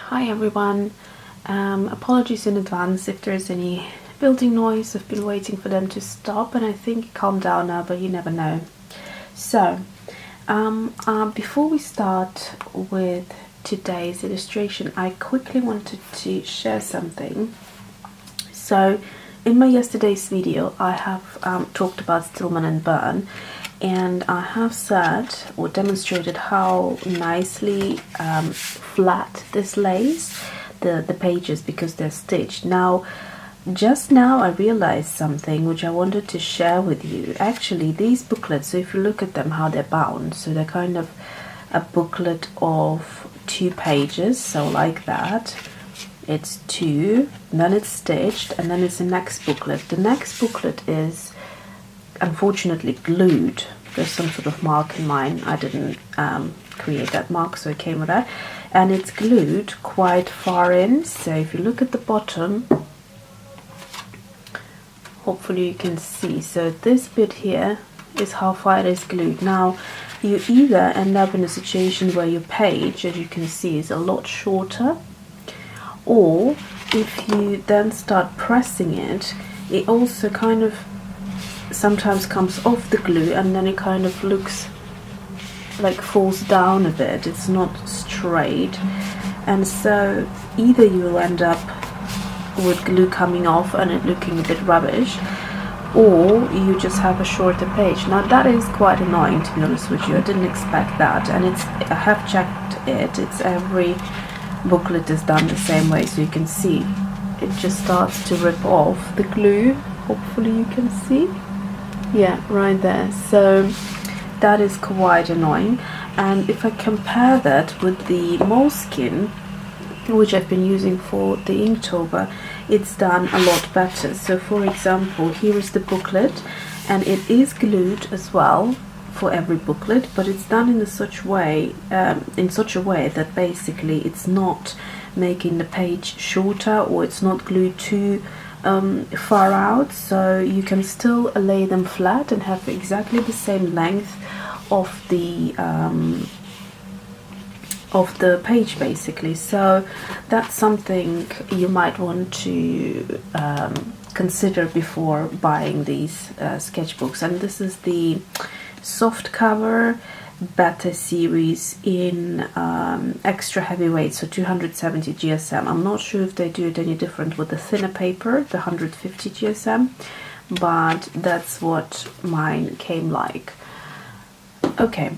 Hi everyone. Apologies in advance if there's any building noise. I've been waiting for them to stop and I think it calmed down now, but you never know. So, before we start with today's illustration, I quickly wanted to share something. So, in my yesterday's video, I have talked about Stillman and Burn, and I have said or demonstrated how nicely flat this lays the pages because they're stitched. Now, just now I realized something which I wanted to share with you. Actually, these booklets, so if you look at them, how they're bound, so they're kind of a booklet of 2 pages, so like that. It's 2, then it's stitched, and then it's the next booklet. The next booklet is unfortunately glued. There's some sort of mark in mine. I didn't create that mark, so it came with that. And it's glued quite far in. So if you look at the bottom, hopefully you can see. So this bit here is how far it is glued. Now, you either end up in a situation where your page, as you can see, is a lot shorter, or if you then start pressing it, it also kind of sometimes comes off the glue and then it kind of looks like falls down a bit. It's not straight, and so either you will end up with glue coming off and it looking a bit rubbish, or you just have a shorter page. Now that is quite annoying, to be honest with you. I didn't expect that, and I have checked it. It's every booklet is done the same way, so you can see it just starts to rip off the glue. Hopefully you can see. Yeah, right there. So that is quite annoying. And if I compare that with the moleskin, which I've been using for the Inktober, it's done a lot better. So for example, here is the booklet, and it is glued as well for every booklet, but it's done in such a way that basically it's not making the page shorter, or it's not glued too far out, so you can still lay them flat and have exactly the same length of the page basically. So that's something you might want to consider before buying these sketchbooks. And this is the soft cover beta series in extra heavyweight, so 270 GSM. I'm not sure if they do it any different with the thinner paper, the 150 GSM, but that's what mine came like. Okay,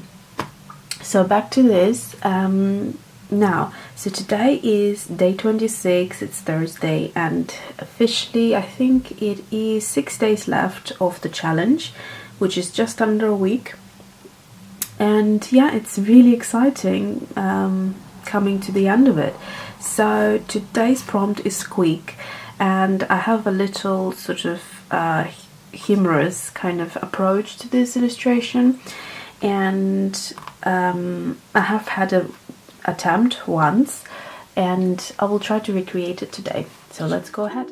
so back to this. Now, so today is day 26, it's Thursday, and officially I think it is 6 days left of the challenge, which is just under a week. And yeah, it's really exciting coming to the end of it. So today's prompt is squeak, and I have a little sort of humorous kind of approach to this illustration. And I have had an attempt once, and I will try to recreate it today. So let's go ahead.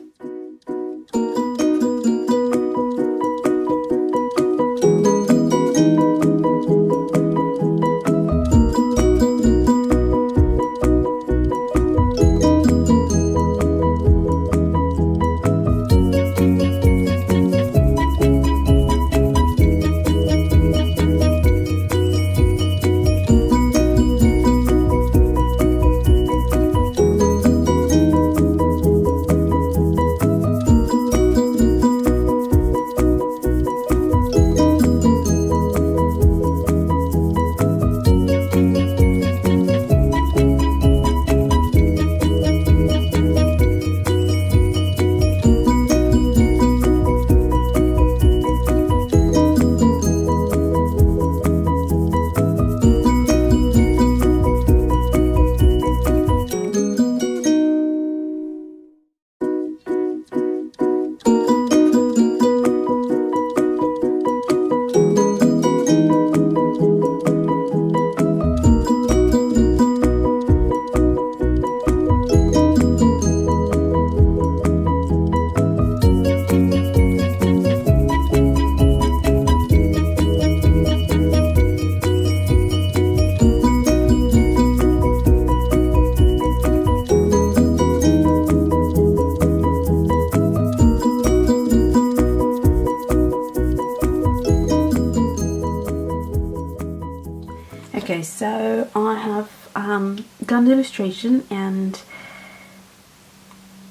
So I have done the illustration, and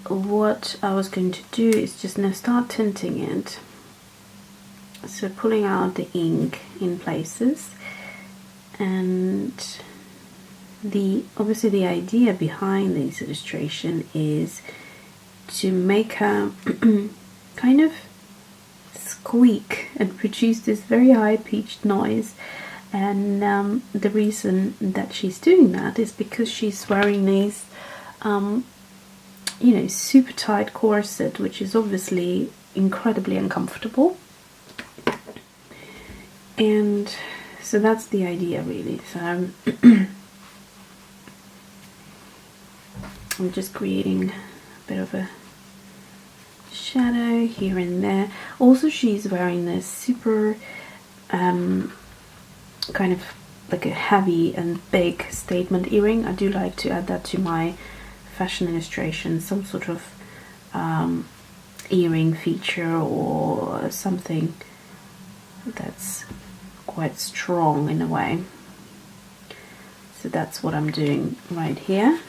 what I was going to do is just now start tinting it. So pulling out the ink in places, and obviously the idea behind this illustration is to make her kind of squeak and produce this very high-pitched noise. And the reason that she's doing that is because she's wearing these you know, super tight corset, which is obviously incredibly uncomfortable. And so that's the idea, really. So I'm just creating a bit of a shadow here and there. Also, she's wearing this super kind of like a heavy and big statement earring. I do like to add that to my fashion illustration, some sort of earring feature or something that's quite strong in a way. So that's what I'm doing right here.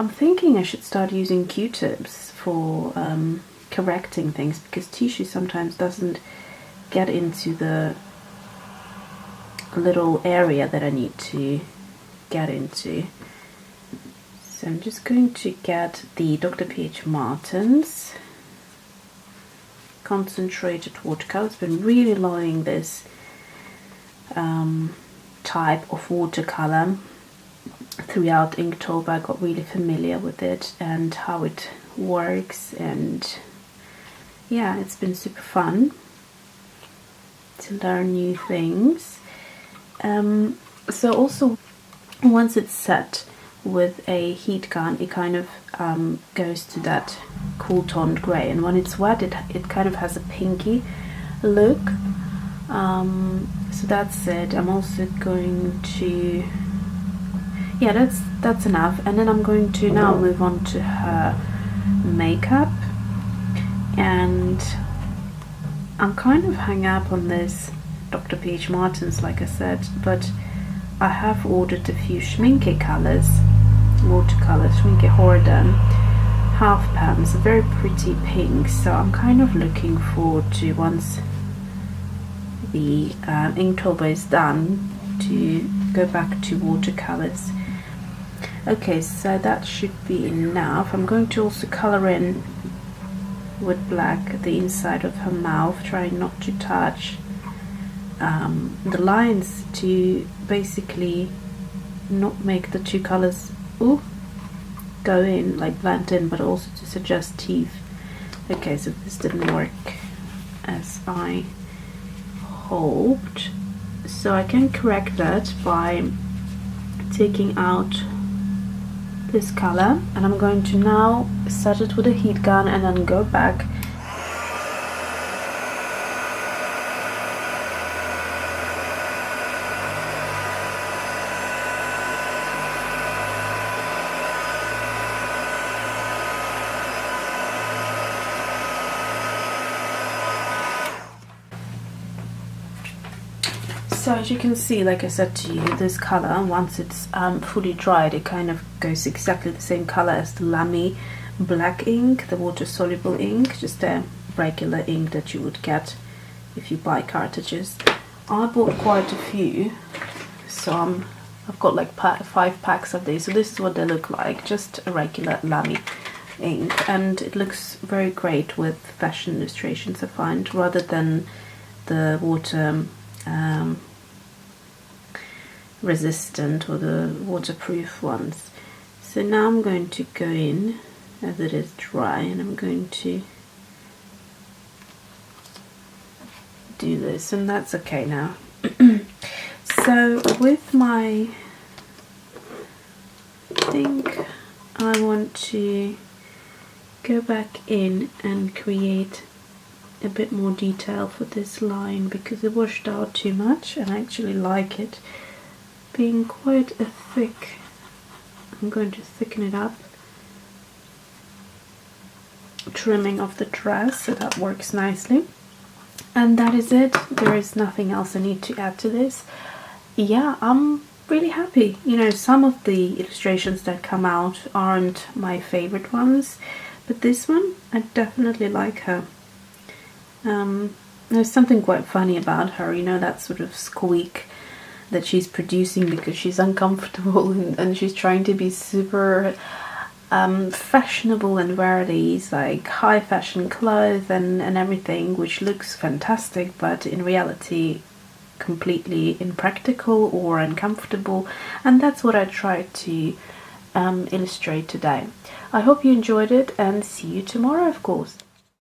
I'm thinking I should start using Q-tips for correcting things, because tissue sometimes doesn't get into the little area that I need to get into. So I'm just going to get the Dr. P.H. Martin's concentrated watercolors. Been really loving this type of watercolor throughout Inktober. I got really familiar with it and how it works, and yeah, it's been super fun to learn new things. So also, once it's set with a heat gun, it kind of goes to that cool toned grey, and when it's wet it kind of has a pinky look. So that's it. I'm also going to, yeah, that's enough. And then I'm going to now move on to her makeup, and I'm kind of hung up on this Dr. P.H. Martin's, like I said, but I have ordered a few Schminke colors, watercolors, Schminke Horden half pans, a very pretty pink. So I'm kind of looking forward to, once the Inktober is done, to go back to watercolors. Okay, so that should be enough. I'm going to also color in with black the inside of her mouth, trying not to touch the lines, to basically not make the two colors go in, like blend in, but also to suggest teeth. Okay, so this didn't work as I hoped, so I can correct that by taking out this color, and I'm going to now set it with a heat gun and then go back So as you can see, like I said to you, this color, once it's fully dried, it kind of goes exactly the same color as the Lamy black ink, the water-soluble ink, just a regular ink that you would get if you buy cartridges. I bought quite a few, so I've got like 5 packs of these. So this is what they look like, just a regular Lamy ink, and it looks very great with fashion illustrations, I find, rather than the water resistant or the waterproof ones. So now I'm going to go in as it is dry, and I'm going to do this, and that's okay now. So with my, I think I want to go back in and create a bit more detail for this line, because it washed out too much, and I actually like it being quite a thick. I'm going to thicken it up, trimming of the dress, so that works nicely. And that is it. There is nothing else I need to add to this. Yeah, I'm really happy. You know, some of the illustrations that come out aren't my favorite ones, but this one, I definitely like her. There's something quite funny about her, you know, that sort of squeak that she's producing because she's uncomfortable and she's trying to be super fashionable and wear these like high fashion clothes and everything, which looks fantastic, but in reality completely impractical or uncomfortable. And that's what I tried to illustrate today. I hope you enjoyed it, and see you tomorrow, of course.